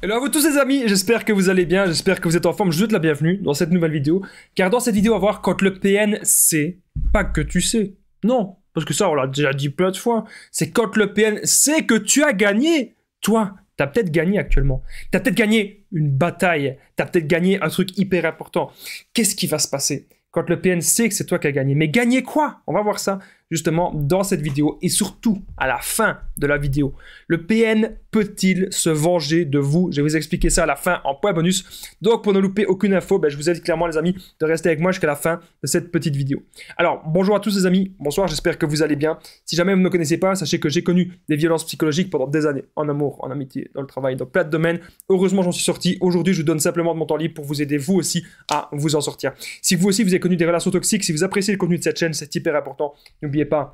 Hello à vous tous les amis, j'espère que vous allez bien, j'espère que vous êtes en forme, je vous souhaite la bienvenue dans cette nouvelle vidéo. Car dans cette vidéo, on va voir quand le PN sait, pas que tu sais, non, parce que ça on l'a déjà dit plein de fois, c'est quand le PN sait que tu as gagné. Toi, t'as peut-être gagné actuellement, t'as peut-être gagné une bataille, t'as peut-être gagné un truc hyper important. Qu'est-ce qui va se passer quand le PN sait que c'est toi qui as gagné? Mais gagner quoi? On va voir ça justement dans cette vidéo et surtout à la fin de la vidéo. Le PN peut-il se venger de vous? Je vais vous expliquer ça à la fin en point bonus. Donc pour ne louper aucune info, je vous aide clairement les amis de rester avec moi jusqu'à la fin de cette petite vidéo. Alors bonjour à tous les amis, bonsoir, j'espère que vous allez bien. Si jamais vous ne me connaissez pas, sachez que j'ai connu des violences psychologiques pendant des années, en amour, en amitié, dans le travail, dans plein de domaines. Heureusement j'en suis sorti. Aujourd'hui je vous donne simplement de mon temps libre pour vous aider vous aussi à vous en sortir. Si vous aussi vous avez connu des relations toxiques, si vous appréciez le contenu de cette chaîne, c'est hyper important. N'oubliez pas,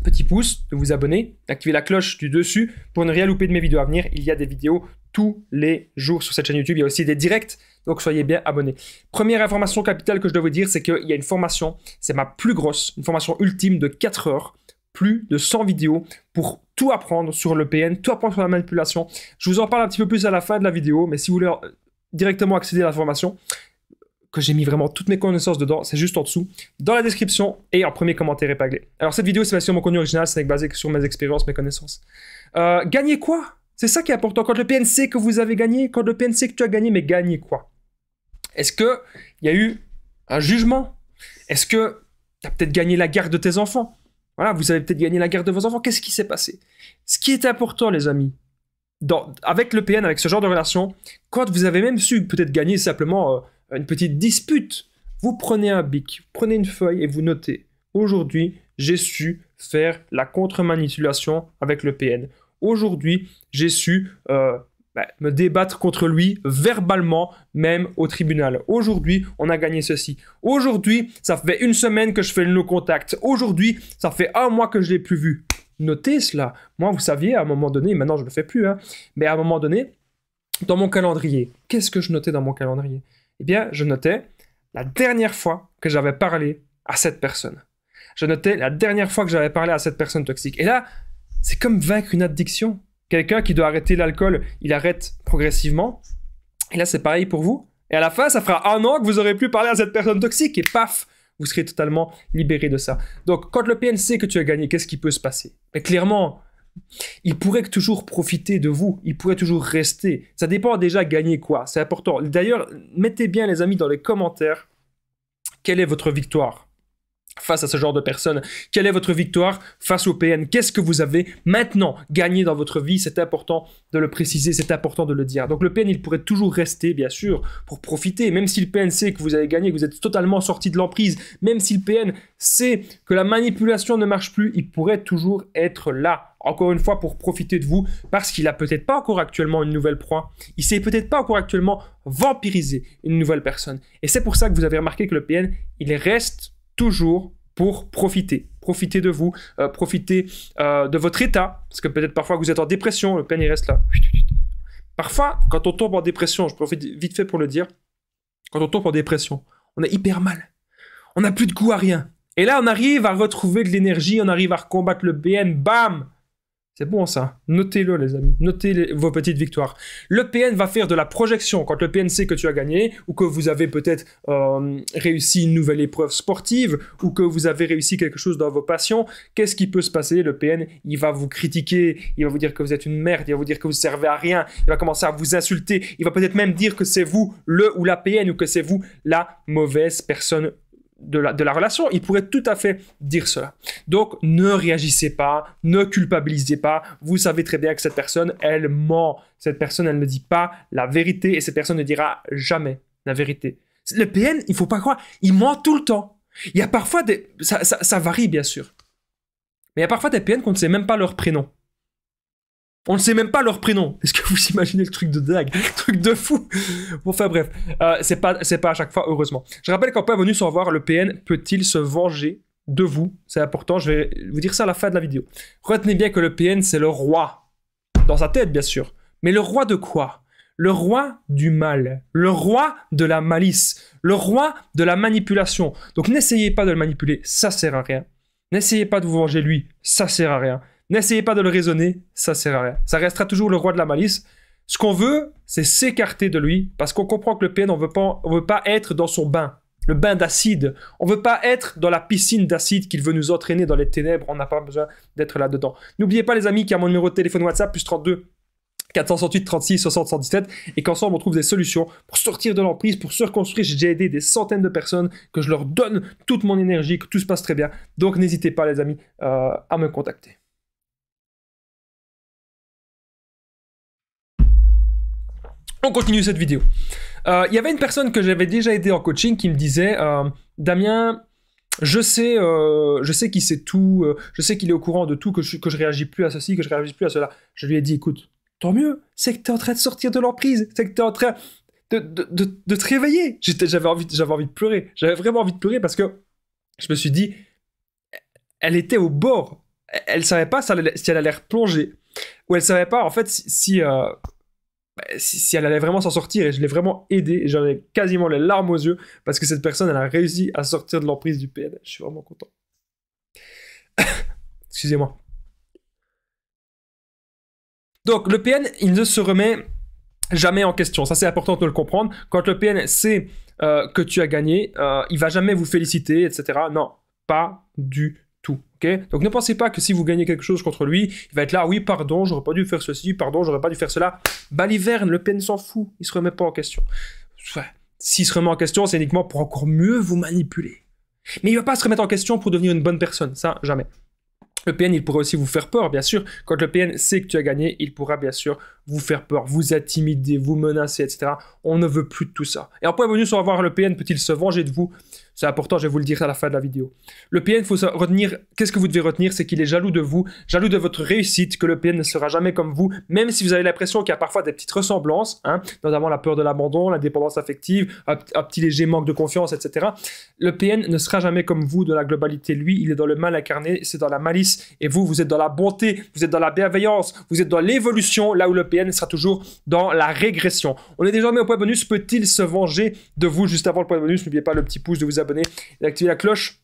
petit pouce, de vous abonner, d'activer la cloche du dessus pour ne rien louper de mes vidéos à venir. Il y a des vidéos tous les jours sur cette chaîne YouTube. Il y a aussi des directs, donc soyez bien abonnés. Première information capitale que je dois vous dire, c'est qu'il y a une formation, c'est ma plus grosse, une formation ultime de 4 heures, plus de 100 vidéos pour tout apprendre sur le PN, tout apprendre sur la manipulation. Je vous en parle un petit peu plus à la fin de la vidéo, mais si vous voulez directement accéder à la formation, que j'ai mis vraiment toutes mes connaissances dedans, c'est juste en dessous, dans la description et en premier commentaire épinglé. Alors cette vidéo, c'est basé sur mon contenu original, c'est basé sur mes expériences, mes connaissances. Gagner quoi? C'est ça qui est important. Quand le PN sait que vous avez gagné, quand le PN sait que tu as gagné, mais gagner quoi? Est-ce qu'il y a eu un jugement? Est-ce que tu as peut-être gagné la garde de tes enfants? Voilà, vous avez peut-être gagné la garde de vos enfants. Qu'est-ce qui s'est passé? Ce qui est important, les amis, avec le PN, avec ce genre de relation, quand vous avez même su peut-être gagner simplement une petite dispute, vous prenez un bic, vous prenez une feuille et vous notez. Aujourd'hui, j'ai su faire la contre-manipulation avec le PN. Aujourd'hui, j'ai su me débattre contre lui verbalement, même au tribunal. Aujourd'hui, on a gagné ceci. Aujourd'hui, ça fait 1 semaine que je fais le no-contact. Aujourd'hui, ça fait 1 mois que je ne l'ai plus vu. Notez cela. Moi, vous saviez, à un moment donné, maintenant je ne le fais plus, mais à un moment donné, dans mon calendrier, qu'est-ce que je notais dans mon calendrier? Eh bien, je notais la dernière fois que j'avais parlé à cette personne. Je notais la dernière fois que j'avais parlé à cette personne toxique. Et là, c'est comme vaincre une addiction. Quelqu'un qui doit arrêter l'alcool, il arrête progressivement. Et là, c'est pareil pour vous. Et à la fin, ça fera 1 an que vous n'aurez plus parlé à cette personne toxique. Et paf, vous serez totalement libéré de ça. Donc, quand le PN sait que tu as gagné, qu'est-ce qui peut se passer? Mais clairement, il pourrait toujours profiter de vous, il pourrait toujours rester. Ça dépend déjà gagner quoi, c'est important. D'ailleurs, mettez bien les amis dans les commentaires, quelle est votre victoire face à ce genre de personnes? Quelle est votre victoire face au PN? Qu'est-ce que vous avez maintenant gagné dans votre vie? C'est important de le préciser, c'est important de le dire. Donc le PN, il pourrait toujours rester, bien sûr, pour profiter. Même si le PN sait que vous avez gagné, que vous êtes totalement sorti de l'emprise, même si le PN sait que la manipulation ne marche plus, il pourrait toujours être là. Encore une fois, pour profiter de vous, parce qu'il n'a peut-être pas encore actuellement une nouvelle proie. Il ne sait peut-être pas encore actuellement vampiriser une nouvelle personne. Et c'est pour ça que vous avez remarqué que le PN, il reste toujours pour profiter. Profiter de vous, profiter de votre état, parce que peut-être parfois vous êtes en dépression, le PN il reste là. Parfois, quand on tombe en dépression, je profite vite fait pour le dire, quand on tombe en dépression, on a hyper mal. On n'a plus de goût à rien. Et là, on arrive à retrouver de l'énergie, on arrive à combattre le PN, bam! C'est bon ça, notez-le les amis, notez vos petites victoires. Le PN va faire de la projection quand le PN sait que tu as gagné, ou que vous avez peut-être réussi une nouvelle épreuve sportive, ou que vous avez réussi quelque chose dans vos passions. Qu'est-ce qui peut se passer? Le PN, il va vous critiquer, il va vous dire que vous êtes une merde, il va vous dire que vous ne servez à rien, il va commencer à vous insulter, il va peut-être même dire que c'est vous le ou la PN, ou que c'est vous la mauvaise personne de la relation. Il pourrait tout à fait dire cela. Donc, ne réagissez pas, ne culpabilisez pas. Vous savez très bien que cette personne, elle ment. Cette personne, elle ne dit pas la vérité et cette personne ne dira jamais la vérité. Le PN, il ne faut pas croire, il ment tout le temps. Il y a parfois des... Ça varie, bien sûr. Mais il y a parfois des PN qu'on ne sait même pas leur prénom. On ne sait même pas leur prénom. Est-ce que vous imaginez le truc de dingue? Le truc de fou? Bon, enfin bref, c'est pas à chaque fois, heureusement. Je rappelle qu'en point bonus, on va voir le PN peut-il se venger de vous? C'est important, je vais vous dire ça à la fin de la vidéo. Retenez bien que le PN, c'est le roi. Dans sa tête, bien sûr. Mais le roi de quoi? Le roi du mal. Le roi de la malice. Le roi de la manipulation. Donc n'essayez pas de le manipuler, ça sert à rien. N'essayez pas de vous venger lui, ça sert à rien. N'essayez pas de le raisonner, ça sert à rien. Ça restera toujours le roi de la malice. Ce qu'on veut, c'est s'écarter de lui, parce qu'on comprend que le PN, on veut pas être dans son bain, le bain d'acide. On veut pas être dans la piscine d'acide qu'il veut nous entraîner dans les ténèbres, on n'a pas besoin d'être là-dedans. N'oubliez pas les amis qu'il y a mon numéro de téléphone WhatsApp, plus 32 468 36 60 117, et qu'ensemble on trouve des solutions pour sortir de l'emprise, pour se reconstruire. J'ai déjà aidé des centaines de personnes, que je leur donne toute mon énergie, que tout se passe très bien. Donc n'hésitez pas les amis à me contacter. On continue cette vidéo. Il y avait une personne que j'avais déjà aidé en coaching qui me disait Damien, je sais qu'il sait tout, je sais qu'il est au courant de tout, que je réagis plus à ceci, que je réagis plus à cela. Je lui ai dit, écoute, tant mieux, c'est que tu es en train de sortir de l'emprise, c'est que tu es en train de te réveiller. J'avais envie de pleurer, j'avais vraiment envie de pleurer parce que je me suis dit, elle était au bord, elle savait pas si elle allait replonger, ou elle savait pas en fait si elle allait vraiment s'en sortir, et je l'ai vraiment aidée, et j'en ai quasiment les larmes aux yeux, parce que cette personne, elle a réussi à sortir de l'emprise du PN. Je suis vraiment content. Excusez-moi. Donc, le PN, il ne se remet jamais en question. Ça, c'est important de le comprendre. Quand le PN sait que tu as gagné, il va jamais vous féliciter, etc. Non, pas du tout. Okay, donc ne pensez pas que si vous gagnez quelque chose contre lui, il va être là, oui, pardon, j'aurais pas dû faire ceci, pardon, j'aurais pas dû faire cela. Baliverne, le PN s'en fout, il se remet pas en question. Ouais. S'il se remet en question, c'est uniquement pour encore mieux vous manipuler. Mais il va pas se remettre en question pour devenir une bonne personne, ça, jamais. Le PN, il pourrait aussi vous faire peur, bien sûr. Quand le PN sait que tu as gagné, il pourra bien sûr vous faire peur, vous intimider, vous menacer, etc. On ne veut plus de tout ça. Et en point bonus, on va voir le PN peut-il se venger de vous. C'est important, je vais vous le dire à la fin de la vidéo. Le PN, il faut retenir, qu'est-ce que vous devez retenir, c'est qu'il est jaloux de vous, jaloux de votre réussite, que le PN ne sera jamais comme vous, même si vous avez l'impression qu'il y a parfois des petites ressemblances, hein, notamment la peur de l'abandon, la dépendance affective, un petit léger manque de confiance, etc. Le PN ne sera jamais comme vous de la globalité. Lui, il est dans le mal incarné, c'est dans la malice, et vous, vous êtes dans la bonté, vous êtes dans la bienveillance, vous êtes dans l'évolution, là où le PN sera toujours dans la régression. On est désormais au point bonus, peut-il se venger de vous? Juste avant le point bonus, n'oubliez pas le petit pouce, de vous abonner et d'activer la cloche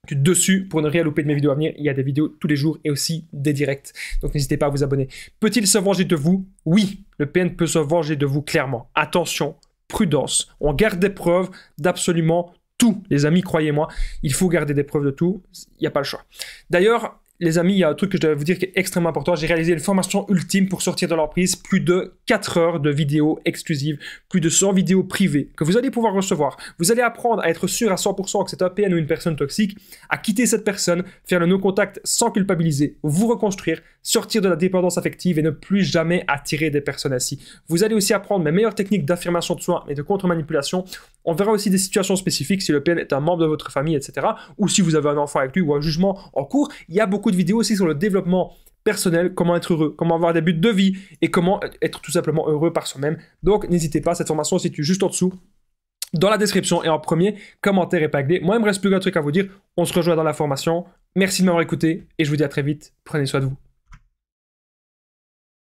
du dessus pour ne rien louper de mes vidéos à venir. Il y a des vidéos tous les jours et aussi des directs. Donc n'hésitez pas à vous abonner. Peut-il se venger de vous? Oui, le PN peut se venger de vous clairement. Attention, prudence. On garde des preuves d'absolument tout. Les amis, croyez-moi, il faut garder des preuves de tout. Il n'y a pas le choix. D'ailleurs, les amis, il y a un truc que je dois vous dire qui est extrêmement important. J'ai réalisé une formation ultime pour sortir de l'emprise. Plus de 4 heures de vidéos exclusives, plus de 100 vidéos privées que vous allez pouvoir recevoir. Vous allez apprendre à être sûr à 100% que c'est un PN ou une personne toxique, à quitter cette personne, faire le no-contact sans culpabiliser, vous reconstruire, sortir de la dépendance affective et ne plus jamais attirer des personnes ainsi. Vous allez aussi apprendre mes meilleures techniques d'affirmation de soi et de contre-manipulation. On verra aussi des situations spécifiques si le PN est un membre de votre famille, etc. Ou si vous avez un enfant avec lui ou un jugement en cours. Il y a beaucoup de vidéos aussi sur le développement personnel, comment être heureux, comment avoir des buts de vie et comment être tout simplement heureux par soi-même. Donc n'hésitez pas, cette formation se situe juste en dessous, dans la description et en premier commentaire épinglé. Moi, il me reste plus qu'un truc à vous dire. On se rejoint dans la formation. Merci de m'avoir écouté et je vous dis à très vite. Prenez soin de vous.